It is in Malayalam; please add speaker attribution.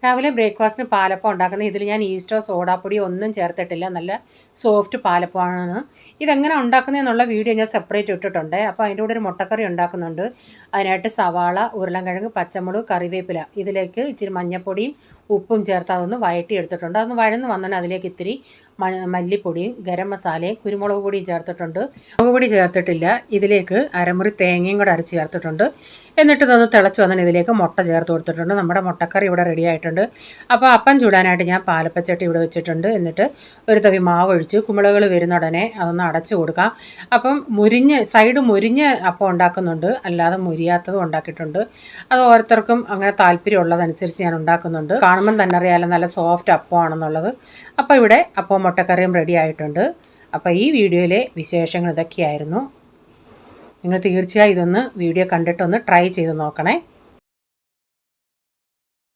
Speaker 1: രാവിലെ ബ്രേക്ക്ഫാസ്റ്റിന് പാലപ്പം ഉണ്ടാക്കുന്നത്. ഇതിൽ ഞാൻ ഈസ്റ്റോ സോഡാപ്പൊടിയോ ഒന്നും ചേർത്തിട്ടില്ല. നല്ല സോഫ്റ്റ് പാലപ്പമാണ്. ഇതെങ്ങനെ ഉണ്ടാക്കുന്നതെന്നുള്ള വീഡിയോ ഞാൻ സെപ്പറേറ്റ് ഇട്ടിട്ടുണ്ട്. അപ്പോൾ അതിൻ്റെ കൂടെ ഒരു മുട്ടക്കറി ഉണ്ടാക്കുന്നുണ്ട്. അതിനായിട്ട് സവാള, ഉരുളൻകിഴങ്ങ്, പച്ചമുളക്, കറിവേപ്പില, ഇതിലേക്ക് ഇച്ചിരി മഞ്ഞൾപ്പൊടിയും ഉപ്പും ചേർത്ത് അതൊന്ന് വഴറ്റി എടുത്തിട്ടുണ്ട്. അതൊന്ന് വഴന്ന് വന്നിട്ട് അതിലേക്ക് ഇത്തിരി മല്ലിപ്പൊടിയും ഗരം മസാലയും കുരുമുളക് പൊടിയും ചേർത്തിട്ടുണ്ട്. മുളക് പൊടി ചേർത്തിട്ടില്ല. ഇതിലേക്ക് അരമുറി തേങ്ങയും കൂടെ അരച്ച് ചേർത്തിട്ടുണ്ട്. എന്നിട്ട് ഇതൊന്ന് തിളച്ച് വന്നിട്ട് ഇതിലേക്ക് മുട്ട ചേർത്ത് കൊടുത്തിട്ടുണ്ട്. നമ്മുടെ മുട്ടക്കറി ഇവിടെ റെഡി ആയിട്ടുണ്ട്. അപ്പോൾ അപ്പം ചൂടാനായിട്ട് ഞാൻ പാലപ്പച്ചട്ടി ഇവിടെ വെച്ചിട്ടുണ്ട്. എന്നിട്ട് ഒരു തവി മാവ് ഒഴിച്ച് കുമിളകൾ വരുന്ന ഉടനെ അതൊന്ന് അടച്ചു കൊടുക്കാം. അപ്പം സൈഡ് മുരിഞ്ഞ് അപ്പം ഉണ്ടാക്കുന്നുണ്ട്, അല്ലാതെ മുരിയാത്തതും ഉണ്ടാക്കിയിട്ടുണ്ട്. അത് ഓരോരുത്തർക്കും അങ്ങനെ താല്പര്യമുള്ളതനുസരിച്ച് ഞാൻ ഉണ്ടാക്കുന്നുണ്ട്. കാണുമ്പം തന്നെ അറിയാമല്ലോ നല്ല സോഫ്റ്റ് അപ്പമാണെന്നുള്ളത്. അപ്പോൾ ഇവിടെ അപ്പം മുട്ടക്കറിയും റെഡി ആയിട്ടുണ്ട്. അപ്പോൾ ഈ വീഡിയോയിലെ വിശേഷങ്ങൾ ഇതൊക്കെയായിരുന്നു. നിങ്ങൾ തീർച്ചയായും ഇതൊന്ന് വീഡിയോ കണ്ടിട്ടൊന്ന് ട്രൈ ചെയ്ത് നോക്കണേ.